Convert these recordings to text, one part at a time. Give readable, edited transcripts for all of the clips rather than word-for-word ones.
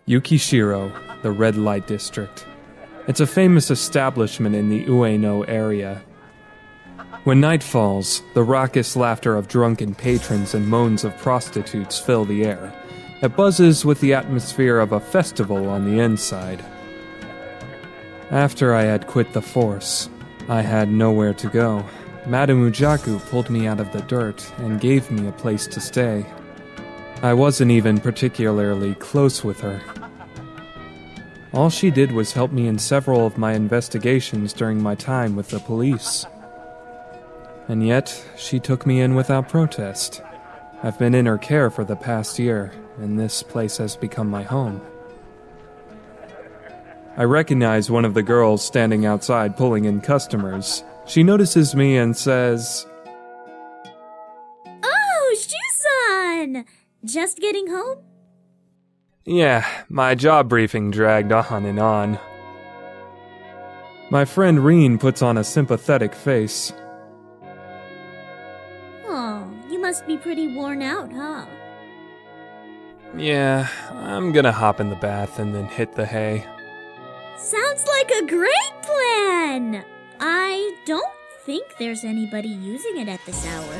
Yukishiro, the red light district. It's a famous establishment in the Ueno area. When night falls, the raucous laughter of drunken patrons and moans of prostitutes fill the air. It buzzes with the atmosphere of a festival on the inside. After I had quit the force, I had nowhere to go. Madame Ujaku pulled me out of the dirt and gave me a place to stay. I wasn't even particularly close with her. All she did was help me in several of my investigations during my time with the police. And yet, she took me in without protest. I've been in her care for the past year, and this place has become my home. I recognize one of the girls standing outside pulling in customers. She notices me and says, "Oh, Shu-san! Just getting home?" "Yeah, my job briefing dragged on and on." My friend Reen puts on a sympathetic face. "Oh, you must be pretty worn out, huh?" "Yeah, I'm gonna hop in the bath and then hit the hay." Sounds like a great plan! I don't think there's anybody using it at this hour.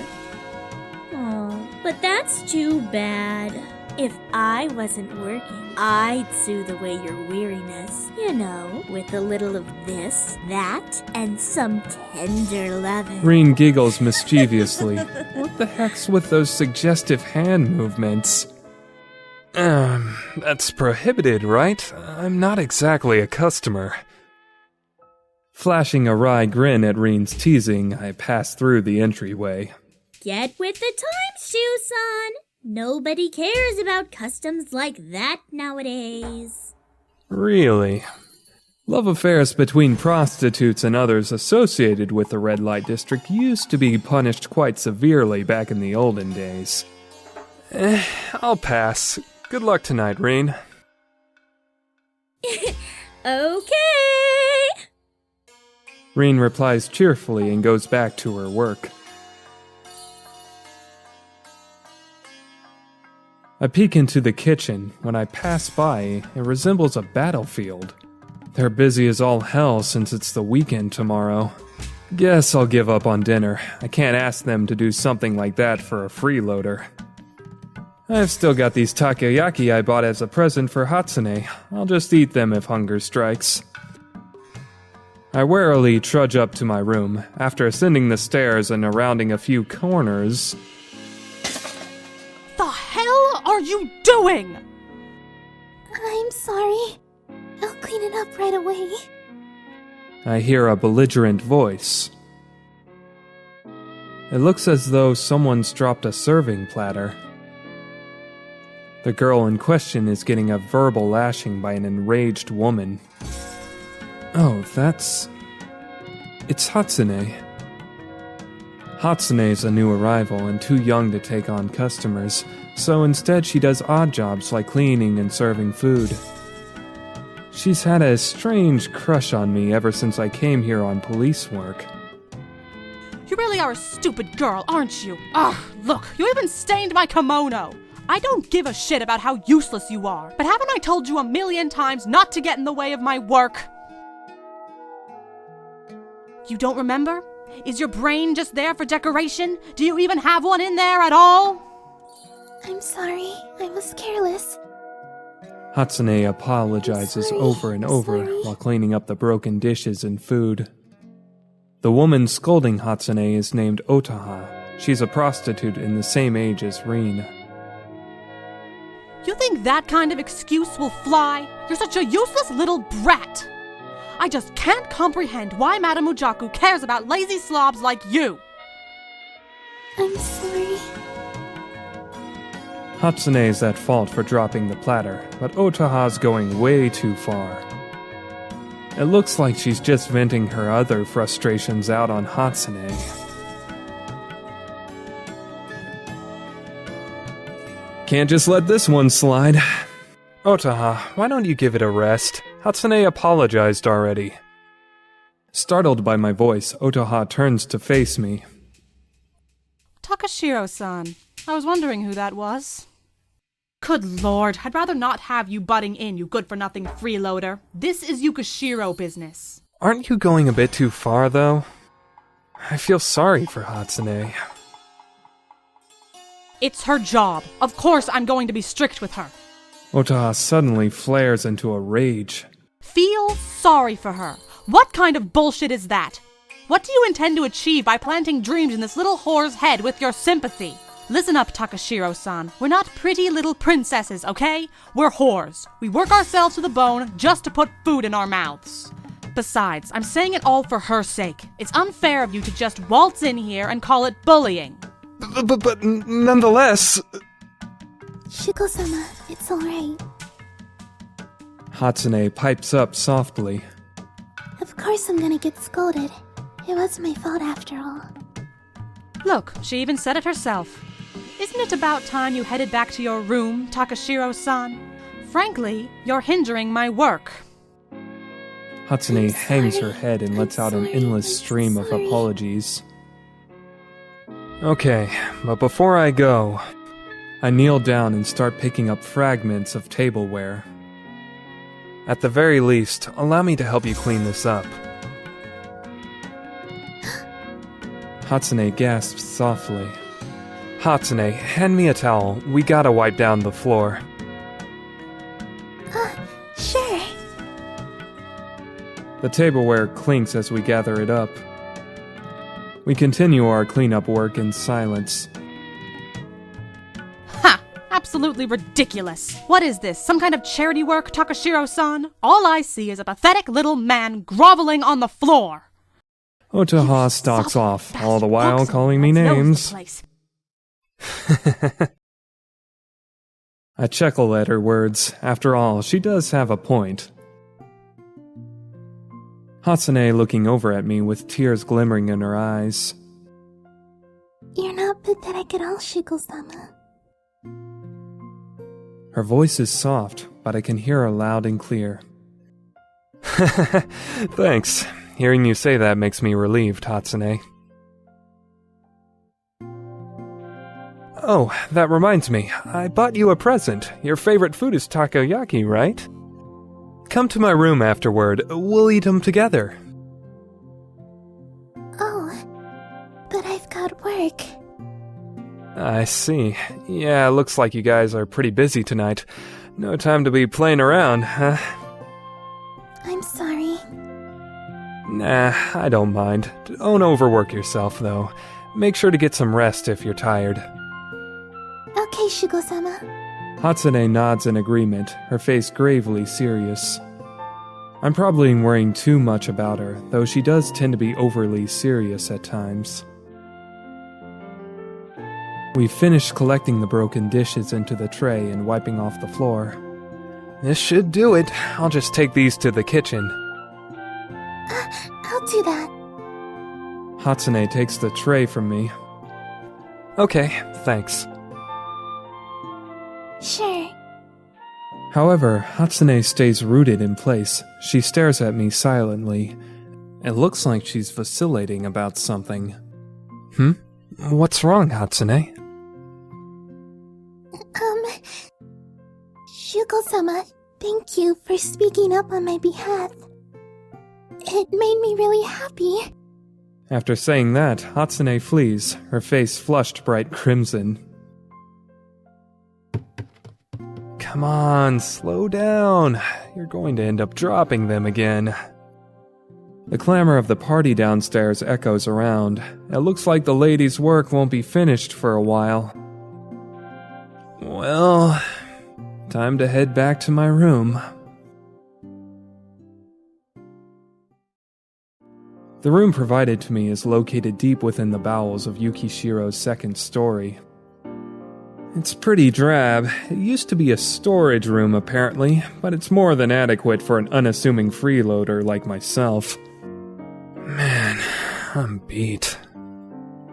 Oh, but that's too bad. If I wasn't working, I'd soothe away your weariness. You know, with a little of this, that, and some tender loving. Reen giggles mischievously. What the heck's with those suggestive hand movements? That's prohibited, right? I'm not exactly a customer. Flashing a wry grin at Reen's teasing, I pass through the entryway. Get with the times, Shu-san! Nobody cares about customs like that nowadays. Really? Love affairs between prostitutes and others associated with the red light district used to be punished quite severely back in the olden days. I'll pass. Good luck tonight, Reen. Okay! Reen replies cheerfully and goes back to her work. I peek into the kitchen. When I pass by, it resembles a battlefield. They're busy as all hell since it's the weekend tomorrow. Guess I'll give up on dinner. I can't ask them to do something like that for a freeloader. I've still got these takoyaki I bought as a present for Hatsune. I'll just eat them if hunger strikes. I warily trudge up to my room. After ascending the stairs and rounding a few corners... The hell are you doing? I'm sorry. I'll clean it up right away. I hear a belligerent voice. It looks as though someone's dropped a serving platter. The girl in question is getting a verbal lashing by an enraged woman. Oh, it's Hatsune. Hatsune's a new arrival and too young to take on customers, so instead she does odd jobs like cleaning and serving food. She's had a strange crush on me ever since I came here on police work. You really are a stupid girl, aren't you? Ugh, look, you even stained my kimono. I don't give a shit about how useless you are, but haven't I told you 1,000,000 times not to get in the way of my work? You don't remember? Is your brain just there for decoration? Do you even have one in there at all? I'm sorry. I was careless. Hatsune apologizes over and over while cleaning up the broken dishes and food. The woman scolding Hatsune is named Otoha. She's a prostitute in the same age as Reen. You think that kind of excuse will fly? You're such a useless little brat! I just can't comprehend why Madame Ujaku cares about lazy slobs like you! I'm sorry. Hatsune is at fault for dropping the platter, but Otoha's going way too far. It looks like she's just venting her other frustrations out on Hatsune. Can't just let this one slide. Otoha, why don't you give it a rest? Hatsune apologized already. Startled by my voice, Otoha turns to face me. Takashiro-san, I was wondering who that was. Good lord, I'd rather not have you butting in, you good-for-nothing freeloader. This is Yukishiro business. Aren't you going a bit too far, though? I feel sorry for Hatsune. It's her job. Of course I'm going to be strict with her. Otoha suddenly flares into a rage. Feel sorry for her. What kind of bullshit is that? What do you intend to achieve by planting dreams in this little whore's head with your sympathy? Listen up, Takashiro-san. We're not pretty little princesses, okay? We're whores. We work ourselves to the bone just to put food in our mouths. Besides, I'm saying it all for her sake. It's unfair of you to just waltz in here and call it bullying. But nonetheless... Shugo-sama, it's alright. Hatsune pipes up softly. Of course I'm gonna get scolded. It was my fault after all. Look, she even said it herself. Isn't it about time you headed back to your room, Takashiro-san? Frankly, you're hindering my work. Hatsune I'm hangs sorry. her head and I'm lets out an sorry. endless I'm stream of sorry. apologies. Okay, but before I go, I kneel down and start picking up fragments of tableware. At the very least, allow me to help you clean this up. Hatsune gasps softly. Hatsune, hand me a towel. We gotta wipe down the floor. Sure. The tableware clinks as we gather it up. We continue our cleanup work in silence. Ha! Absolutely ridiculous. What is this, some kind of charity work, Takashiro-san? All I see is a pathetic little man groveling on the floor. Otoha stalks off, all the while Walks calling me knows the names. place. I chuckle at her words. After all, she does have a point. Hatsune looking over at me with tears glimmering in her eyes. You're not pathetic at all, Shugo-sama. Her voice is soft, but I can hear her loud and clear. Thanks. Hearing you say that makes me relieved, Hatsune. Oh, that reminds me. I bought you a present. Your favorite food is takoyaki, right? Come to my room afterward. We'll eat them together. Oh, but I've got work. I see. Yeah, looks like you guys are pretty busy tonight. No time to be playing around, huh? I'm sorry. Nah, I don't mind. Don't overwork yourself, though. Make sure to get some rest if you're tired. Okay, Shugo-sama. Hatsune nods in agreement, her face gravely serious. I'm probably worrying too much about her, though she does tend to be overly serious at times. We finished collecting the broken dishes into the tray and wiping off the floor. This should do it. I'll just take these to the kitchen. I'll do that. Hatsune takes the tray from me. Okay, thanks. Sure. However, Hatsune stays rooted in place. She stares at me silently. It looks like she's vacillating about something. What's wrong, Hatsune? Shugo-sama, thank you for speaking up on my behalf. It made me really happy. After saying that, Hatsune flees, her face flushed bright crimson. Come on, slow down. You're going to end up dropping them again. The clamor of the party downstairs echoes around. It looks like the ladies' work won't be finished for a while. Well, time to head back to my room. The room provided to me is located deep within the bowels of Yukishiro's second story. It's pretty drab. It used to be a storage room, apparently, but it's more than adequate for an unassuming freeloader like myself. Man, I'm beat.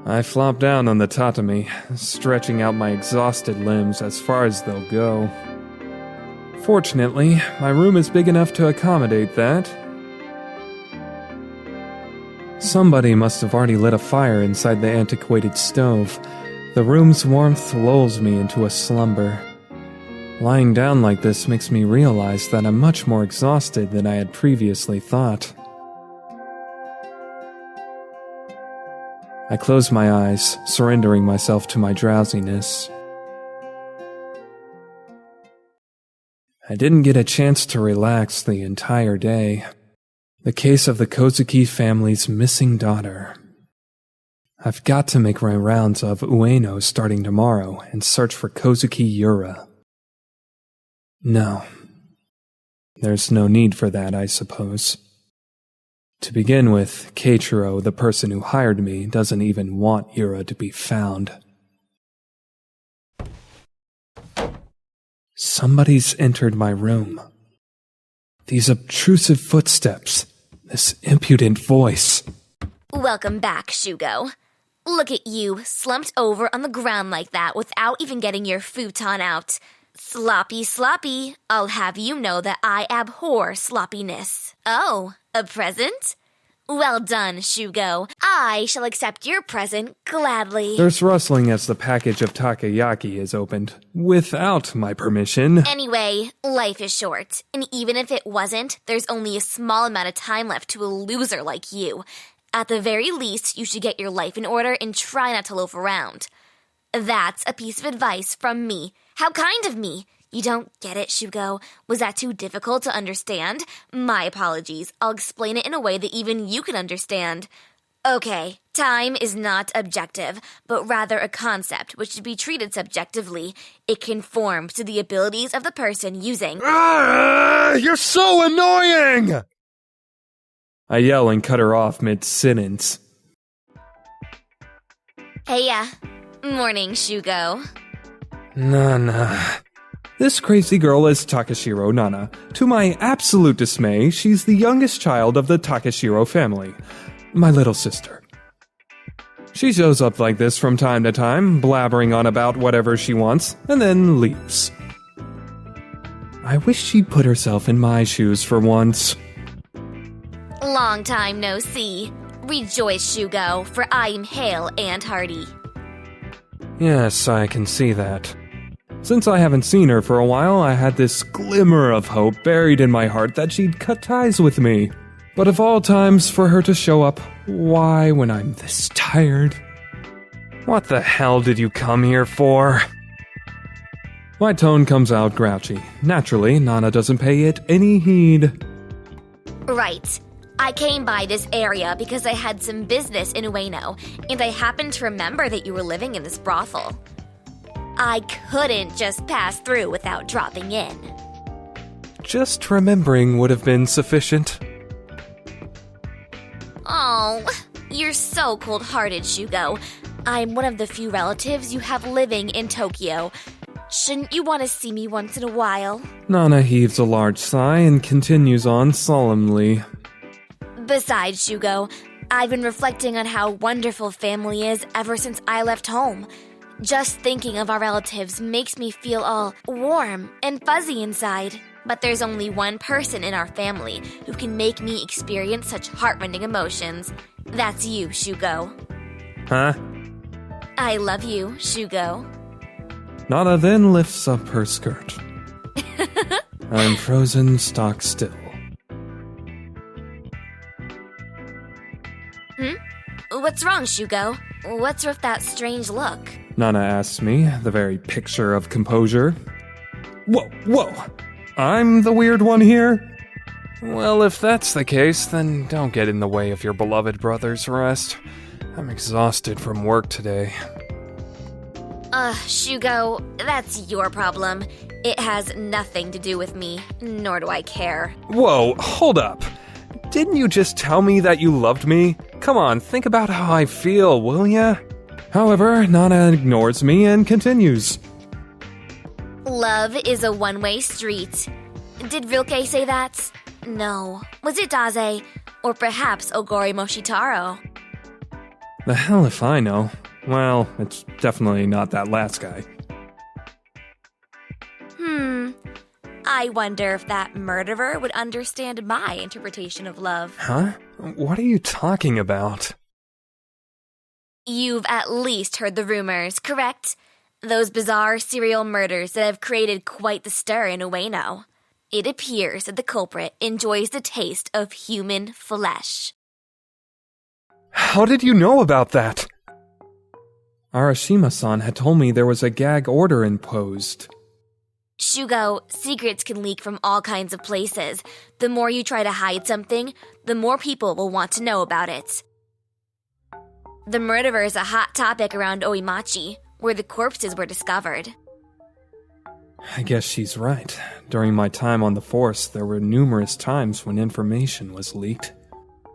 I flop down on the tatami, stretching out my exhausted limbs as far as they'll go. Fortunately, my room is big enough to accommodate that. Somebody must have already lit a fire inside the antiquated stove. The room's warmth lulls me into a slumber. Lying down like this makes me realize that I'm much more exhausted than I had previously thought. I close my eyes, surrendering myself to my drowsiness. I didn't get a chance to relax the entire day. The case of the Kohzuki family's missing daughter. I've got to make my rounds of Ueno starting tomorrow and search for Kohzuki Yura. No. There's no need for that, I suppose. To begin with, Keiichiro, the person who hired me, doesn't even want Yura to be found. Somebody's entered my room. These obtrusive footsteps, this impudent voice. Welcome back, Shugo. Look at you, slumped over on the ground like that without even getting your futon out. Sloppy, sloppy. I'll have you know that I abhor sloppiness. Oh, a present? Well done, Shugo. I shall accept your present gladly. There's rustling as the package of takoyaki is opened, without my permission. Anyway, life is short, and even if it wasn't, there's only a small amount of time left to a loser like you. At the very least, you should get your life in order and try not to loaf around. That's a piece of advice from me. How kind of me! You don't get it, Shugo. Was that too difficult to understand? My apologies. I'll explain it in a way that even you can understand. Okay, time is not objective, but rather a concept which should be treated subjectively. It conforms to the abilities of the person using. You're so annoying! I yell and cut her off mid-sentence. Hey, morning, Shugo. Nona. This crazy girl is Takashiro Nona. To my absolute dismay, she's the youngest child of the Takashiro family. My little sister. She shows up like this from time to time, blabbering on about whatever she wants, and then leaves. I wish she'd put herself in my shoes for once. Long time no see. Rejoice, Shugo, for I am hale and hearty. Yes, I can see that. Since I haven't seen her for a while, I had this glimmer of hope buried in my heart that she'd cut ties with me. But of all times for her to show up, why when I'm this tired? What the hell did you come here for? My tone comes out grouchy. Naturally, Nona doesn't pay it any heed. Right. I came by this area because I had some business in Ueno, and I happened to remember that you were living in this brothel. I couldn't just pass through without dropping in. Just remembering would have been sufficient. Oh, you're so cold-hearted, Shugo. I'm one of the few relatives you have living in Tokyo. Shouldn't you want to see me once in a while? Nona heaves a large sigh and continues on solemnly. Besides, Shugo, I've been reflecting on how wonderful family is ever since I left home. Just thinking of our relatives makes me feel all warm and fuzzy inside. But there's only one person in our family who can make me experience such heartrending emotions. That's you, Shugo. Huh? I love you, Shugo. Nona then lifts up her skirt. I'm frozen stock still. What's wrong, Shugo? What's with that strange look? Nona asks me, the very picture of composure. Whoa! I'm the weird one here? Well, if that's the case, then don't get in the way of your beloved brother's rest. I'm exhausted from work today. Shugo, that's your problem. It has nothing to do with me, nor do I care. Whoa, hold up. Didn't you just tell me that you loved me? Come on, think about how I feel, will ya? However, Nona ignores me and continues. Love is a one-way street. Did Rilke say that? No. Was it Daze? Or perhaps Ogori Moshitaro? The hell if I know. Well, it's definitely not that last guy. I wonder if that murderer would understand my interpretation of love. Huh? What are you talking about? You've at least heard the rumors, correct? Those bizarre serial murders that have created quite the stir in Ueno. It appears that the culprit enjoys the taste of human flesh. How did you know about that? Arashima-san had told me there was a gag order imposed. Shugo, secrets can leak from all kinds of places. The more you try to hide something, the more people will want to know about it. The murderer is a hot topic around Oimachi, where the corpses were discovered. I guess she's right. During my time on the force, there were numerous times when information was leaked.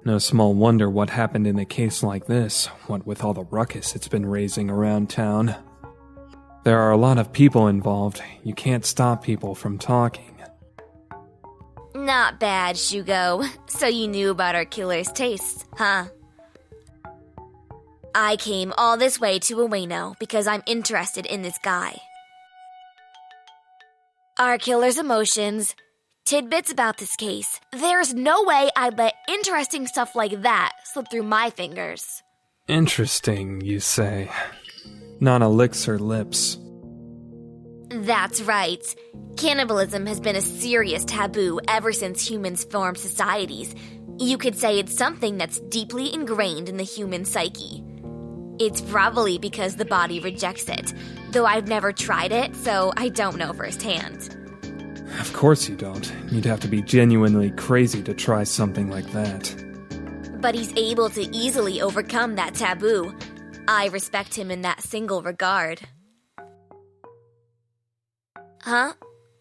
No small wonder what happened in a case like this, what with all the ruckus it's been raising around town. There are a lot of people involved. You can't stop people from talking. Not bad, Shugo. So you knew about our killer's tastes, huh? I came all this way to Ueno because I'm interested in this guy. Our killer's emotions, tidbits about this case. There's no way I'd let interesting stuff like that slip through my fingers. Interesting, you say. Nona licks her lips. That's right. Cannibalism has been a serious taboo ever since humans formed societies. You could say it's something that's deeply ingrained in the human psyche. It's probably because the body rejects it, though I've never tried it, so I don't know firsthand. Of course you don't. You'd have to be genuinely crazy to try something like that. But he's able to easily overcome that taboo. I respect him in that single regard. Huh?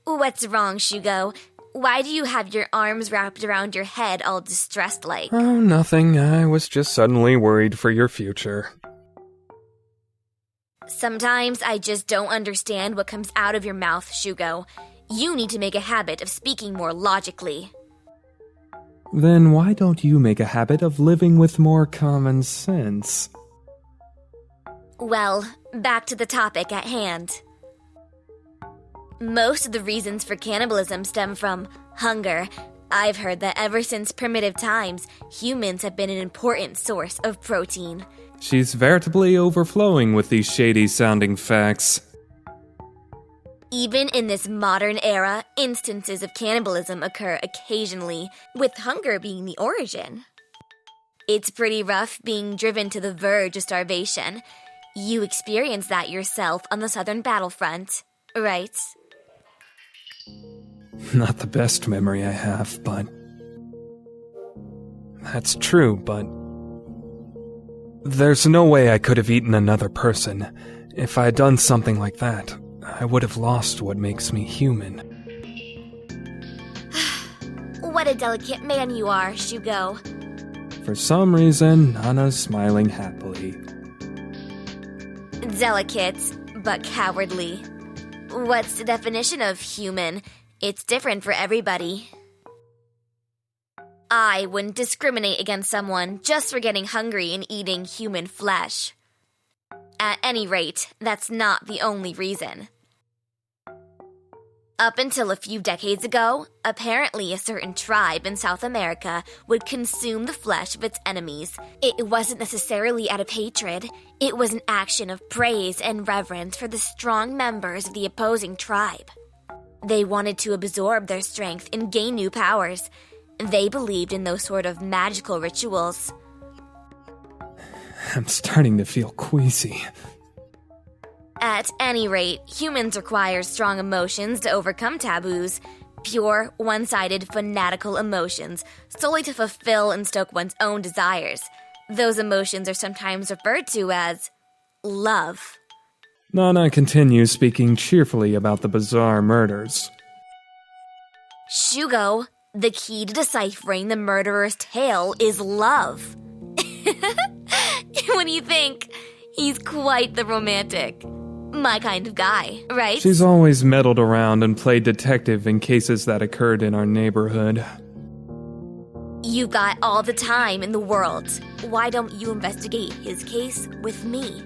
What's wrong, Shugo? Why do you have your arms wrapped around your head all distressed like? Oh, nothing. I was just suddenly worried for your future. Sometimes I just don't understand what comes out of your mouth, Shugo. You need to make a habit of speaking more logically. Then why don't you make a habit of living with more common sense? Well, back to the topic at hand. Most of the reasons for cannibalism stem from hunger. I've heard that ever since primitive times, humans have been an important source of protein. She's veritably overflowing with these shady-sounding facts. Even in this modern era, instances of cannibalism occur occasionally, with hunger being the origin. It's pretty rough being driven to the verge of starvation. You experienced that yourself on the southern battlefront, right? Not the best memory I have, but... That's true, but... There's no way I could have eaten another person. If I had done something like that, I would have lost what makes me human. What a delicate man you are, Shugo. For some reason, Nana's smiling happily. Delicate, but cowardly. What's the definition of human? It's different for everybody. I wouldn't discriminate against someone just for getting hungry and eating human flesh. At any rate, that's not the only reason. Up until a few decades ago, apparently a certain tribe in South America would consume the flesh of its enemies. It wasn't necessarily out of hatred. It was an action of praise and reverence for the strong members of the opposing tribe. They wanted to absorb their strength and gain new powers. They believed in those sort of magical rituals. I'm starting to feel queasy. At any rate, humans require strong emotions to overcome taboos. Pure, one-sided, fanatical emotions, solely to fulfill and stoke one's own desires. Those emotions are sometimes referred to as love. Nona continues speaking cheerfully about the bizarre murders. Shugo, the key to deciphering the murderer's tale is love. What do you think? He's quite the romantic. My kind of guy, right? She's always meddled around and played detective in cases that occurred in our neighborhood. You've got all the time in the world. Why don't you investigate his case with me?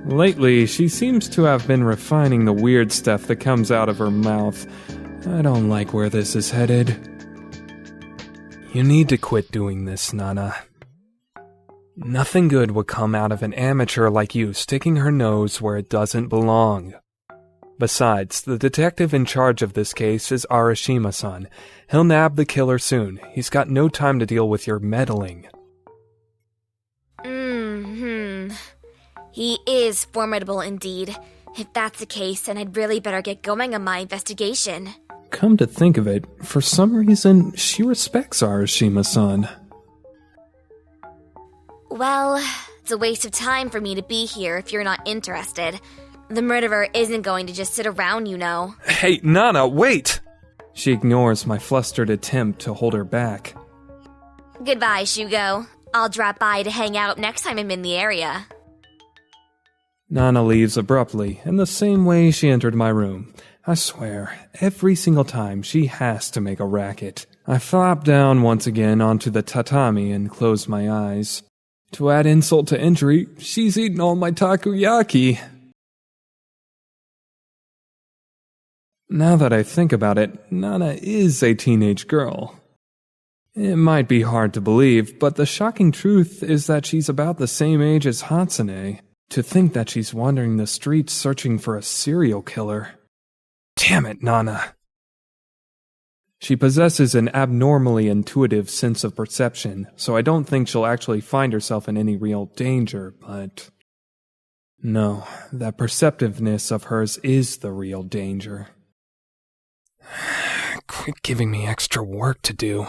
Lately, she seems to have been refining the weird stuff that comes out of her mouth. I don't like where this is headed. You need to quit doing this, Nona. Nothing good would come out of an amateur like you sticking her nose where it doesn't belong. Besides, the detective in charge of this case is Arashima-san. He'll nab the killer soon. He's got no time to deal with your meddling. He is formidable indeed. If that's the case, then I'd really better get going on my investigation. Come to think of it, for some reason, she respects Arashima-san. Well, it's a waste of time for me to be here if you're not interested. The murderer isn't going to just sit around, you know. Hey, Nona, wait! She ignores my flustered attempt to hold her back. Goodbye, Shugo. I'll drop by to hang out next time I'm in the area. Nona leaves abruptly, in the same way she entered my room. I swear, every single time she has to make a racket. I flop down once again onto the tatami and close my eyes. To add insult to injury, she's eaten all my takoyaki. Now that I think about it, Nona is a teenage girl. It might be hard to believe, but the shocking truth is that she's about the same age as Hatsune. To think that she's wandering the streets searching for a serial killer. Damn it, Nona. She possesses an abnormally intuitive sense of perception, so I don't think she'll actually find herself in any real danger, but... No, that perceptiveness of hers is the real danger. Quit giving me extra work to do.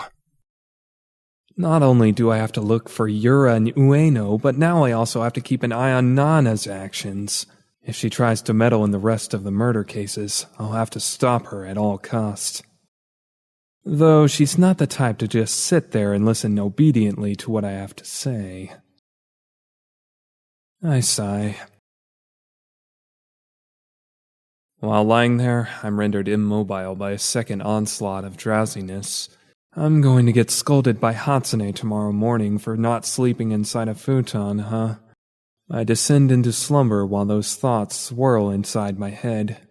Not only do I have to look for Yura and Ueno, but now I also have to keep an eye on Nana's actions. If she tries to meddle in the rest of the murder cases, I'll have to stop her at all costs. Though she's not the type to just sit there and listen obediently to what I have to say. I sigh. While lying there, I'm rendered immobile by a second onslaught of drowsiness. I'm going to get scolded by Hatsune tomorrow morning for not sleeping inside a futon, huh? I descend into slumber while those thoughts swirl inside my head.